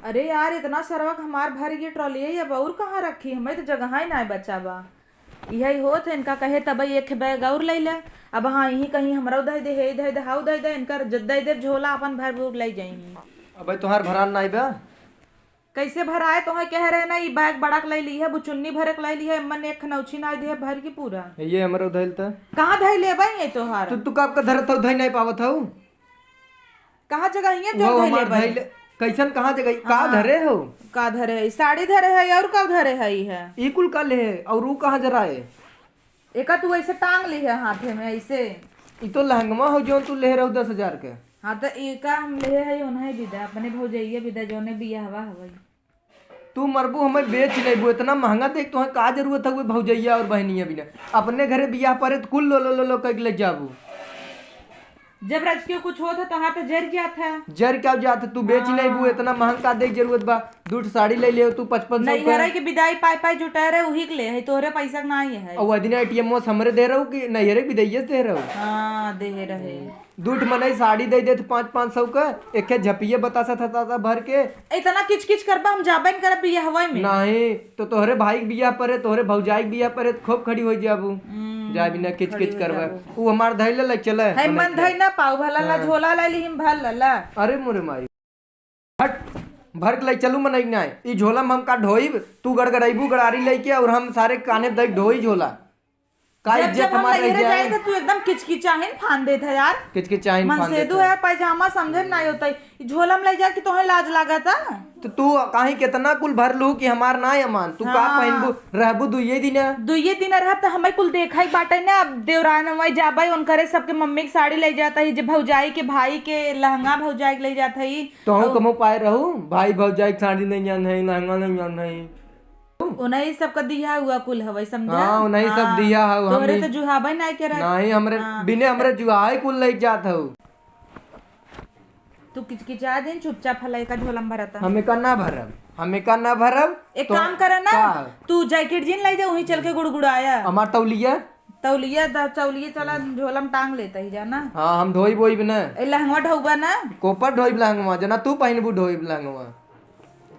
अरे यार इतना सरवक हमार भर गई ट्रॉली है, अब और कहाँ रखी, हमें तो जगह ही ना बचा बा। यही होत है इनका कहे तब एक बैग और ले ले। अब हाँ यही कहीं हमरा उधर दे हे इधर हाउ दे दे इनकर जद्दा इधर झोला अपन भर भूर ले जाएंगी। अबे तोहार भरान नाई बा। कैसे भराए तो है कह रहे ना ये बैग बड़ा के ले ली है, बुचुन्नी भरे के ले ली है, मन एक खनौची ना दे भर की पूरा। ये हमरो धइल त कहाँ धई ले भाई ये तोहार तू कब का धरत हऊ धइ नहीं पावत हऊ। कहाँ जगह है वो जो धई ले हमार भाई। धइल कैसन कहाँ जगह का धरे हो। का धरे है साड़ी धरे है और का धरे है ई कुल का ले और ऊ कहाँ जराए। एका तू ऐसे टांग ली है हाथे में ऐसे। ई तो लहंगमा हो जो तू ले रहू 10,000 के। हाँ तो एका हम ले है उन्हें विदा अपने भौजैया विदा जो ने बिया हवा हवाई। तू मरबू हमें बेच लेबू इतना महंगा देख तो का जरूरत है भौजैया और बहनिया बिना अपने घरे बियाह परे तो कुल लो लो लो लो कह ले जाबू। जब राजकीय कुछ हो था तो हाथ जर गया था। जर क्या जात तू बेच नहीं बू इतना महंगा देख जरूरत बा। दूठ साड़ी ले ले तू 5500 नहीं हरे की विदाई पाई पाई जुटा रहे वही के ले है तोहरे पैसा ना ही है। और वदिन एटीएम मोस हमरे दे रहू कि नहीं हरे विदैये दे रहू। हाँ दे रहे दूठ मनई साड़ी दे दे 500-500 का एक झपिये बतासा था भर के। इतना किच किच करबा हम जाबे न करब बिया हवाई में। नहीं तो तोहरे भाई के बियाह परे तोहरे भौजाई के बियाह परे खूब खड़ी हो जाबू। जा बिना किच किच करबा ऊ हमार धइले ले चले है मन धई ना पाऊ भला ला झोला ला ली हम भल ला। अरे मोरे माई हट भर के ले चलू मनई ना ई झोला में हम का ढोईब तू गड़गड़ाईबू गड़ारी लेके और हम सारे काने दई ढोई झोला का जब इज्जत जब हम हमारे लगे रह जाए जाए। तो तू एकदम किचकिचाहिन फान देत है यार। किचकिचाहिन मन फान से देत दू है। है पैजामा समझे ना होता है झोला में ले जा के तोहे लाज लागता। तो तू काहे कितना कुल भर लू कि हमार ना अमान तू का पहनबू रहबू दुइये दिन। दुइये दिन रहब तो हमें कुल देखा ही बाटे ना। अब देवरान वही जाबे उनकरे सबके मम्मी की साड़ी ले जाता है जब भौजाई के भाई के लहंगा भौजाई के ले जाता है। तो हम कमो पाए रहू भाई भौजाई के साड़ी नहीं जान है लहंगा नहीं जान है। उन्हीं सबका दिया हुआ कुल हवै समझा। हाँ उन्हीं सब दिया है तोरे तो जुहाबे ना के रह। नहीं हमरे बिने हमरे जुआई कुल ले जात हऊ। तू किचकिचा दिन चुपचाप हलाई का झोला में भरता। हमें का ना भरब हमें का ना भरब। एक काम करे ना तू जैकेट जीन लाई जा वहीं चल के गुड़गुड़ाया। हमार तौलिया तौलिया चला झोला में टांग लेता ही जाना। हाँ हम ढोई बोई बिना ए लहंगा ढौबा ना कोपर ढोई लहंगवा जना तू पहनबू ढोई लहंगवा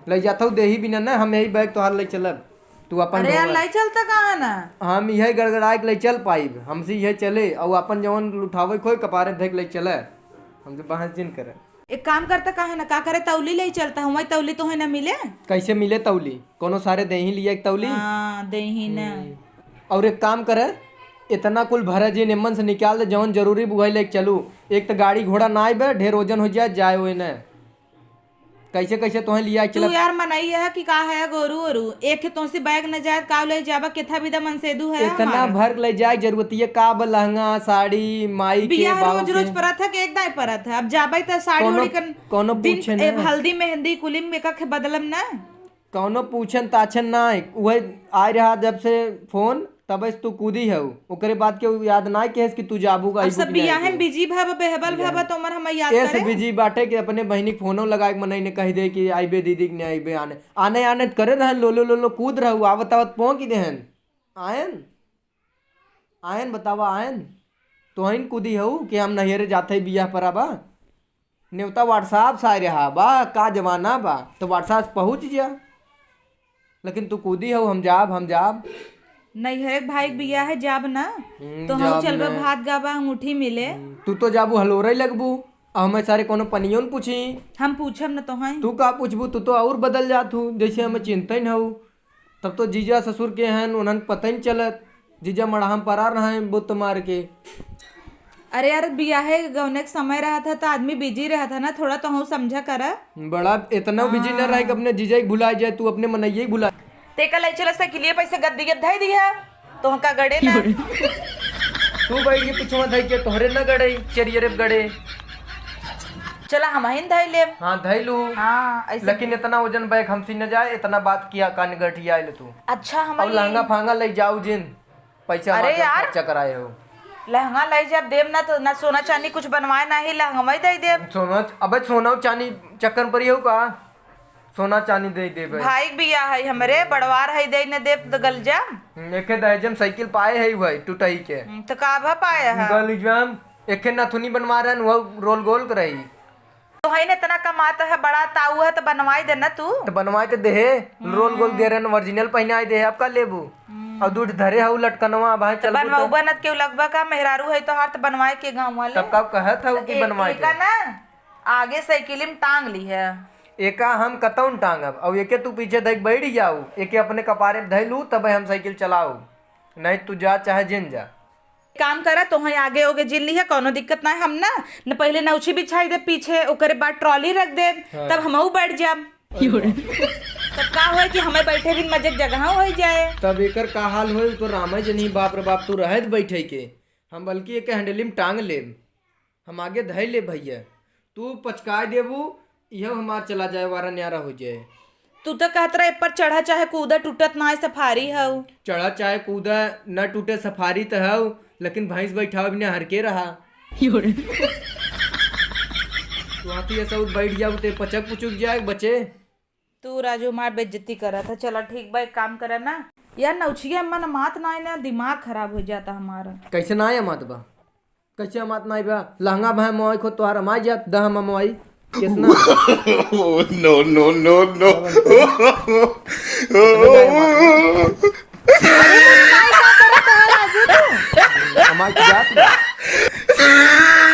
ले जाता देही बिना ना हम यही बैग तोहार ले चलब तू अपन। अरे यार लाई चलता कहाँ ना हम यही गड़गड़ाए के ले चल पाइब हमसे यही चले और अपन जवन उठावे खोई कपारे धक ले चले हमसे बहस जिन करे। एक काम करता कहे ना का करे तौली ले चलता हूँ तौली तो है ना मिले। कैसे मिले तौली कोनो सारे दही लिया एक तौली। हाँ दे ही ना। और एक काम करे इतना कुल भरा जी निम्मन से निकाल दे जवन जरूरी बुआई ले चलू। एक तो गाड़ी घोड़ा ना आए ढेर वजन हो जाए वो न कैसे कैसे तुम्हें लिया तू यार मनई है कि का है गोरू ओरू एक तो से बैग न जाए का ले जाबा केथा विदा मन से दू है इतना भर ले जाए जरूरत ये का लहंगा साड़ी माई के बियाह बाबू रोज रोज परत है कि एक दाई परत है। अब जाबे तो साड़ी उड़ी कर कोनो पूछे दिन हल्दी मेहंदी कुलिम में का बदलम ना कौनो पूछन ताछन ना वही आ रहा जब से फोन तब तू कूदी है ओकरे बाद के याद ना के कि तू जाबू का सब बियाह में बिजी भाव बेहबल भाव तो मन हम याद ऐसे बिजी बाटे कि अपने बहनी के फोनो लगा के मनई ने कह दे कि आइबे दीदी के नहीं आइबे आने आने आने करे रहन लो लो लो लो कूद रहू आवत आवत पहुंच ही देहन आयन आयन बतावा आयन तो हइन कूदी हऊ कि हम नहिरे जाते बियाह पर आबा नेवता व्हाट्सएप से आ रहा बा का जमाना बा तो व्हाट्सएप पहुंच जा लेकिन तू कूदी हऊ हम जाब नहीं है भाई बिया है जाब ना तो हम चलबे भात गाबा अंगूठी मिले। तू तो जाबू हलोरे लगबू हमें सारे कोनो पनियों पूछी हम पूछब न तो हैं तू का पूछबू तू तो और बदल जात हूँ जैसे हमें चिंता ही न हो। तब तो जीजा ससुर के हैं उन्हें पता ही चलत जीजा मड़ाहम परा रहा है बुत मार के। अरे यार बिया है गौने का समय रहा था तो आदमी बिजी रहा था ना थोड़ा तो हम समझा करा बड़ा इतना बिजी न रहे कि अपने जीजा ही भुला जाए तू अपने मनैया ही भुला। तेका ले चला साइकिलिए पैसे गद्दी गद्दाई दिया तो का गड़े ना तू बैठ के पिछवा धई के तोहरे न गड़े चरियरे गड़े चला हम हिन धई ले। हाँ धई लू हाँ ऐसे लेकिन इतना वजन बैग हमसे न जाए इतना बात किया कान गठिया ले तू अच्छा हम अब लहंगा फांगा ले जाऊ जिन पैसा अरे यार खर्चा कराए हो लहंगा ले जब देव ना तो ना सोना चांदी कुछ बनवाए ना ही लहंगा ही दे देव। सोना अबे सोना चांदी चक्कर पर हो का सोना चांदी दे दे भाई बिया है हमरे बड़वार है दे न देव तो गल जा एके दहजम साइकिल पाए है भाई टूटई के तो का भा पाया है गल जम एके नथुनी बनवा रहन वो रोल गोल करई तो है ना इतना कमाता है, बड़ा ताऊ है तो बनवाई देना तू। तो बनवाए तो देहे, रोल गोल दे रहे हैं, ओरिजिनल पहने आए देहे, आपका लेबू और दूध धरे हऊ लटकनवा भाई चल बनवाऊ बनत के लगभग का मेहरारू है तो हाथ तो बनवाए के गाँव वाले। तब कब कहा था कि बनवाए एका ना आगे साइकिल में टांग ली है, एका हम कतौन टांगब और एके तू पीछे देख बैठ जाऊ, एके अपने कपारे में धैलू तब हम साइकिल चलाऊ, नहीं तू जा चाहे जिन जा। काम करा तो वहीं आगे होगे जिन ली है, कोनो दिक्कत ना है। हम ना न पहले नौछी बिछाई दे पीछे, ओकरे बाद ट्रॉली रख दे, तब हमहू बैठ जाब। तब का होए कि हमें बैठे भी मजे जगह हो जाए। तब एकर का हाल होए तो रामा जनी बाप रे बाप तू रहे बैठे के, हम बल्कि एक हैंडली में टांग लेब, हम आगे धै ले भैया, तू पचकाय देबू यह हमार चला जाए वारा न्यारा हो जाए। तू तो कहत रहा पर चढ़ा चाहे कूदा टूटत ना है, सफारी है। चढ़ा चाहे कूदा न टूटे सफारी तो है, लेकिन भैंस बैठाओ भी हर के रहा तू हाथी ऐसा बैठ जाओ ते पचक पुचुक जाए बचे। तू राजू मार बेइज्जती करा था। चलो ठीक भाई काम करा ना यार, नौछिया मन मात ना ना दिमाग खराब हो जाता हमारा। कैसे ना मात बा, कैसे मात ना बा, लहंगा भाई मोई खो तोहार माई जात दह मोई कितना no, no, no, no. हमारी जात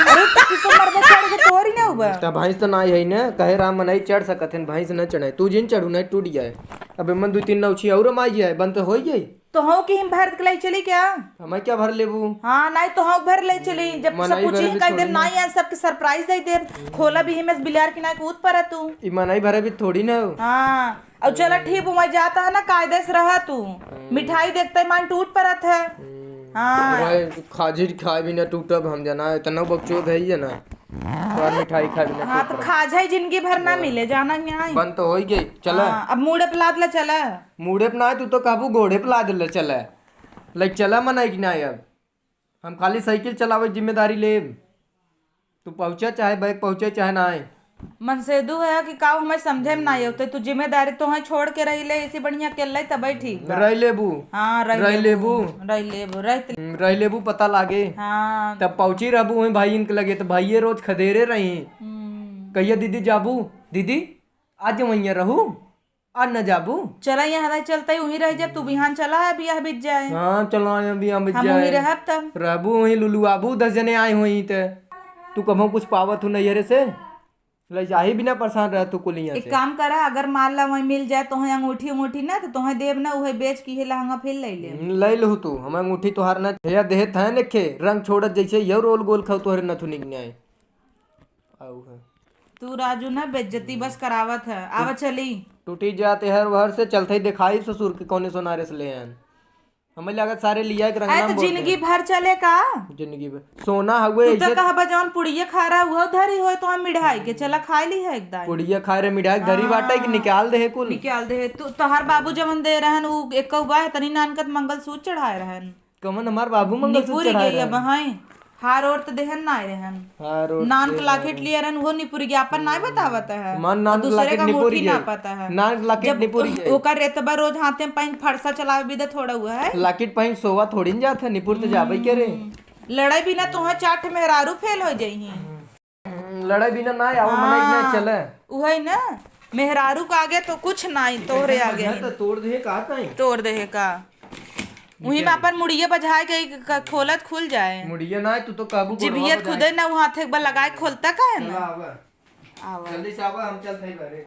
अरे तू तो मर्द चढ़ के तोरी ना हुआ। तब भैंस तो ना है ना, कहे राम नहीं चढ़ सकत है, भैंस न चढ़े, तू जिन चढ़ू नहीं टूट जाए। अब मन 2-3 नौछी और माई जाए बंद तो हो जाए। तो हो कि हम भर के ले चली क्या? हमें क्या भर लेबू? हाँ नहीं तो हो भर ले चली, जब सब पूछी कह दे ना यार सबके सरप्राइज दे दे, खोला भी हिमेस बिलियार की ना कूद पर तू। मनाई भरे भी थोड़ी ना हो। हाँ अब चलो ठीक मैं जाता है ना, कायदे से रहा तू, मिठाई देखते मान टूट परत है। हाँ खाजी खाए भी ना टूटब हम जना, इतना बकचोद है ये ना, और मिठाई खाए भी ना। हाँ तो खाजा जिंदगी भर ना मिले, जाना यहाँ बंद तो हो ही गई। चला अब मूड़े पे लाद ले चला, मूड़े पे ना तू तो काबू घोड़े पे ला दे चला लाइक चला मनाई कि ना। अब हम खाली साइकिल चलावे जिम्मेदारी ले, तू पहुंचा चाहे बैग पहुंचे चाहे ना आए। मनसेदू है कि काऊ हमें समझे में ना होते, तू जिम्मेदारी तो है छोड़ के रही ले, इसी बढ़िया अकेले तब ठीक बा। रह लेबू। हाँ रह लेबू रह लेबू पता लागे। हाँ तब पहुंची रहबू वही भाई इनके लगे, तो भाई रोज खदेरे रही कहिए दीदी जाबू, दीदी आज वहीं रहू आज न जाबू। चला यहाँ चलता ही वहीं रह जब तू बिहान चला है बिया बीत जाए। हाँ चलो अभी हम बीत हम जाए, वहीं रहब तब रहबू वहीं लुलू आबू 10 जने आए हुई ते तू कभो कुछ पावत हूँ नैहरे से ले जाही बिना परेशान रह तू कुलिया एक से। काम करा, अगर मान ला वहीं मिल जाए तो अंगूठी अंगूठी ना तो तुम्हें देव ना वही बेच की लहंगा फिर ले ले। ले लहू तू हमें अंगूठी तोहार न भैया देह था नेखे रंग छोड़त जैसे यो रोल गोल खाऊ तोहरे नथु निकने आए। आऊ है तू राजू ना बेइज्जती बस करावत है। आवा चली टूटी जाते हर वहर से चलते ही दिखाई ससुर के कौने सोनारे से ले आन, हमें लागत सारे लिया एक रंगना तो जिंदगी भर चले का जिंदगी भर सोना हुए तू तो कहा जौन पुड़िया खा रहा हुआ धरी हो तो हम मिठाई के चला खा ली है एकदम। पुड़िया खाए रे मिठाई धरी बाटा कि निकाल दे है कुल निकाल दे तू तोहार बाबू जवन दे रहन उ एक हुआ है तनी नानकत मंगलसूत्र चढ़ाए रहन। कमन हमार बाबू मंगलसूत्र निपुरी चढ़ाए गई अब हाय हार और तो देहन ना रहन, हारो नान के लाकेट लिए रहन वो निपुरी गया अपन ना बतावत है। मन नान दूसरे लाकेट का निपुरी अंगूठी ना गई। पता है नान लाकेट निपुरी गई। ओकर रेतबा रोज हाथे में पाइन फरसा चलावे भी दे थोड़ा हुआ है। लाकेट पाइन सोवा थोड़ी न जात है निपुर तो जाबे के रे। लड़ाई बिना तो चाट मेहरारू फेल हो जाई। लड़ाई बिना ना आओ मनाई ना चले वही ना मेहरारू का आगे तो कुछ नहीं तोहरे आगे तो तोड़ दे का ताई तोड़ दे का वहीं में अपन मुड़िया बजाए के खोलत खुल जाए। मुड़िया ना तू तो काबू जिबियत खुदे ना हाथ एक बार लगाए खोलता का है ना। आवा जल्दी से आवा हम चलते हैं घरे।